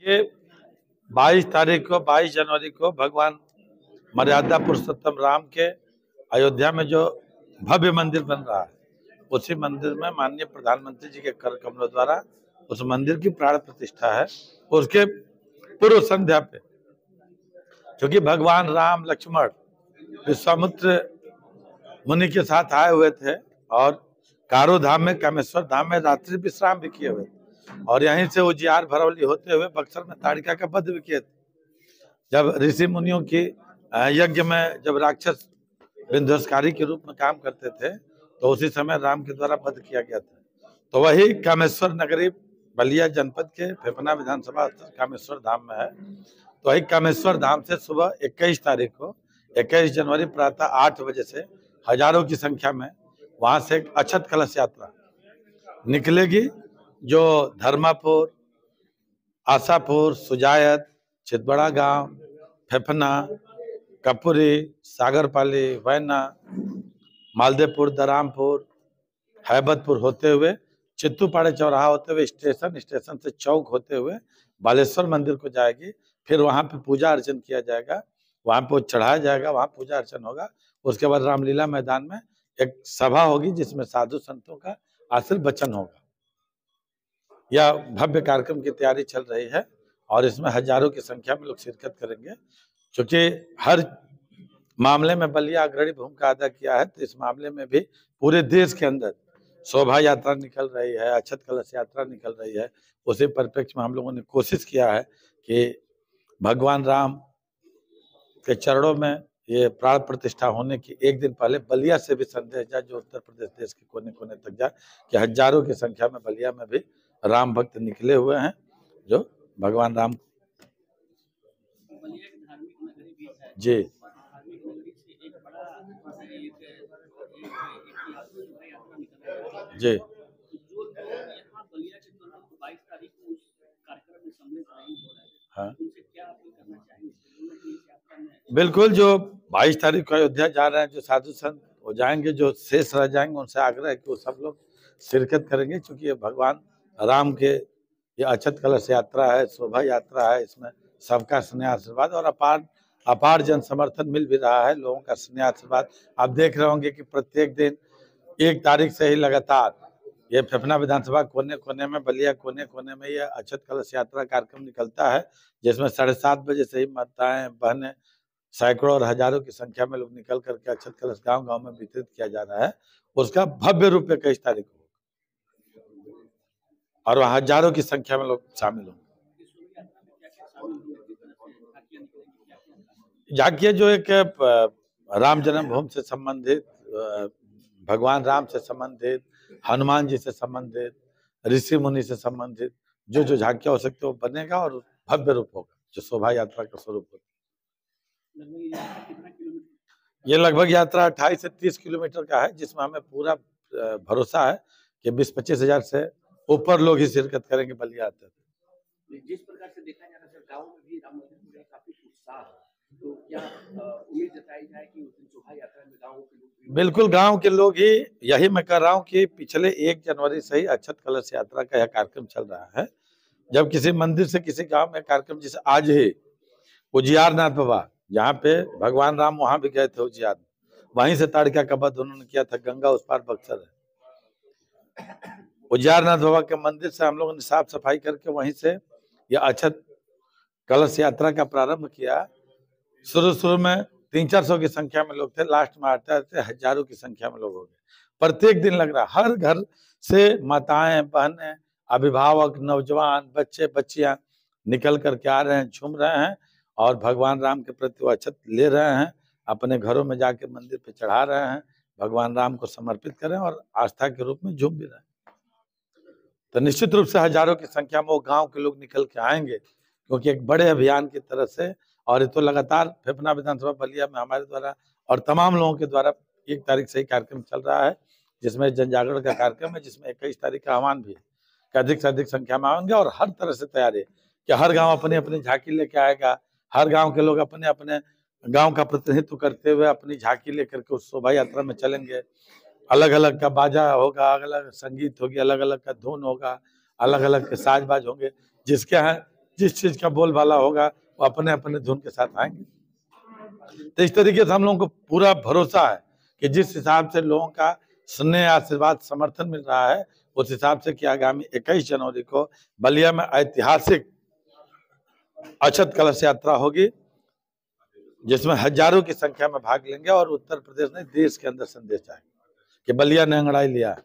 ये 22 जनवरी को भगवान मर्यादा पुरुषोत्तम राम के अयोध्या में जो भव्य मंदिर बन रहा है, उसी मंदिर में माननीय प्रधानमंत्री जी के कर कमलों द्वारा उस मंदिर की प्राण प्रतिष्ठा है। उसके पूर्व संध्या पे क्योंकि भगवान राम लक्ष्मण विश्वामित्र मुनि के साथ आए हुए थे और कारो धाम में, कामेश्वर धाम में रात्रि विश्राम भी किए हुए थे और यहीं से उजियार भरौली होते हुए बक्सर में ताड़िका का वध भी किए थे। जब ऋषि मुनियों की यज्ञ में जब राक्षस विध्वंसकारी के रूप में काम करते थे तो उसी समय राम के द्वारा वध किया गया था। तो वही कामेश्वर नगरी बलिया जनपद के फेफना विधानसभा कामेश्वर धाम में है। तो वही कामेश्वर धाम से सुबह 21 तारीख को 21 जनवरी प्रातः 8 बजे से हजारों की संख्या में वहां से एक अक्षत कलश यात्रा निकलेगी, जो धर्मापुर, आशापुर, सुजायत, चितबड़ा गांव, फेफना, कपूरी, सागरपाली, वैना, मालदेपुर, दरामपुर, हैबतपुर होते हुए चित्तूपाड़े चौराहा होते हुए स्टेशन से चौक होते हुए बालेश्वर मंदिर को जाएगी। फिर वहां पे पूजा अर्चन किया जाएगा, वहां पे चढ़ाया जाएगा, वहां पूजा अर्चन होगा। उसके बाद रामलीला मैदान में एक सभा होगी जिसमें साधु संतों का आशीर्वचन होगा। यह भव्य कार्यक्रम की तैयारी चल रही है और इसमें हजारों की संख्या में लोग शिरकत करेंगे। क्योंकि हर मामले में बलिया अग्रणी भूमिका अदा किया है, तो इस मामले में भी पूरे देश के अंदर शोभा यात्रा निकल रही है, अक्षत कलश यात्रा निकल रही है। उसी परिप्रेक्ष्य में हम लोगों ने कोशिश किया है कि भगवान राम के चरणों में ये प्राण प्रतिष्ठा होने की एक दिन पहले बलिया से भी संदेश जाए, जो उत्तर प्रदेश देश के कोने कोने तक जाए, कि हजारों की संख्या में बलिया में भी राम भक्त निकले हुए हैं जो भगवान राम जी जी हाँ बिल्कुल। जो 22 तारीख को अयोध्या जा रहे हैं जो साधु संत वो जाएंगे, जो शेष रह जाएंगे उनसे आग्रह है कि वो सब लोग शिरकत करेंगे, क्योंकि ये भगवान राम के ये अक्षत कलश यात्रा है, शोभा यात्रा है। इसमें सबका स्नेह आशीर्वाद और अपार जन समर्थन मिल भी रहा है, लोगों का स्नेह आशीर्वाद। आप देख रहे होंगे कि प्रत्येक दिन 1 तारीख से ही लगातार ये फेफना विधानसभा कोने कोने में, बलिया कोने कोने में ये अक्षत कलश यात्रा कार्यक्रम निकलता है, जिसमें 7:30 बजे से ही माताएं बहनें सैकड़ों और हजारों की संख्या में लोग निकल करके अक्षत कलश गांव गांव में वितरित किया जा रहा है। उसका भव्य रूप 21 तारीख को और वह हजारों की संख्या में लोग शामिल होंगे। झांकियां जो एक राम जन्मभूमि से संबंधित, भगवान राम से संबंधित, हनुमान जी से संबंधित, ऋषि मुनि से संबंधित जो झांकियां हो सकती है वो बनेगा और भव्य रूप होगा, जो शोभा यात्रा का स्वरूप होगा। ये लगभग यात्रा 28 से 30 किलोमीटर का है, जिसमें हमें पूरा भरोसा है कि 20-25 हजार से ऊपर लोग ही शिरकत करेंगे बलिया आते थे। जिस प्रकार से देखा जा रहा है गांव में भी राम मंदिर को काफी उत्साह, तो क्या उम्मीद जताई जाए कि उस शोभा यात्रा में गांव के लोग? बिल्कुल, गांव के लोग ही, यही मैं कह रहा हूँ कि पिछले 1 जनवरी से ही अक्षत कलश यात्रा का यह कार्यक्रम चल रहा है। जब किसी मंदिर से किसी गांव में कार्यक्रम, जैसे आज ही उजियारनाथ बाबा, जहाँ पे भगवान राम वहां भी गए थे उजियार, वहीं से ताड़िका का वध उन्होंने किया था, गंगा उस पार बक्सर है। उजियारनाथ बाबा के मंदिर से हम लोगों ने साफ सफाई करके वहीं से यह अक्षत कलश यात्रा का प्रारंभ किया। शुरू में 300-400 की संख्या में लोग थे, लास्ट में आते आते हजारों की संख्या में लोग हो गए। प्रत्येक दिन लग रहा, हर घर से माताएं बहनें, अभिभावक, नौजवान, बच्चे बच्चियां निकल करके आ रहे हैं, झूम रहे हैं और भगवान राम के प्रति अक्षत ले रहे हैं, अपने घरों में जाके मंदिर पे चढ़ा रहे हैं, भगवान राम को समर्पित करें और आस्था के रूप में झूम भी रहे हैं। तो निश्चित रूप से हजारों की संख्या में वो गांव के लोग निकल के आएंगे, क्योंकि एक बड़े अभियान की तरह से, और ये तो लगातार फेफना विधानसभा बलिया में हमारे द्वारा और तमाम लोगों के द्वारा 1 तारीख से ही कार्यक्रम चल रहा है, जिसमें जन जागरण का कार्यक्रम है, जिसमें 21 तारीख का आह्वान भी है कि अधिक से अधिक संख्या में आएंगे। और हर तरह से तैयारी कि हर गाँव अपनी अपनी झांकी लेके आएगा, हर गाँव के लोग अपने अपने गाँव का प्रतिनिधित्व करते हुए अपनी झांकी लेकर के उस शोभा यात्रा में चलेंगे। अलग अलग का बाजा होगा, अलग अलग संगीत होगी, अलग अलग का धुन होगा, अलग अलग के साजबाज होंगे, जिस चीज का बोलबाला होगा वो अपने अपने धुन के साथ आएंगे। तो इस तरीके से हम लोगों को पूरा भरोसा है कि जिस हिसाब से लोगों का स्नेह, आशीर्वाद, समर्थन मिल रहा है, उस हिसाब से कि आगामी 21 जनवरी को बलिया में ऐतिहासिक अक्षत कलश यात्रा होगी, जिसमें हजारों की संख्या में भाग लेंगे और उत्तर प्रदेश ने देश के अंदर संदेश आएगा कि बलिया ने अंगड़ाई लिया है।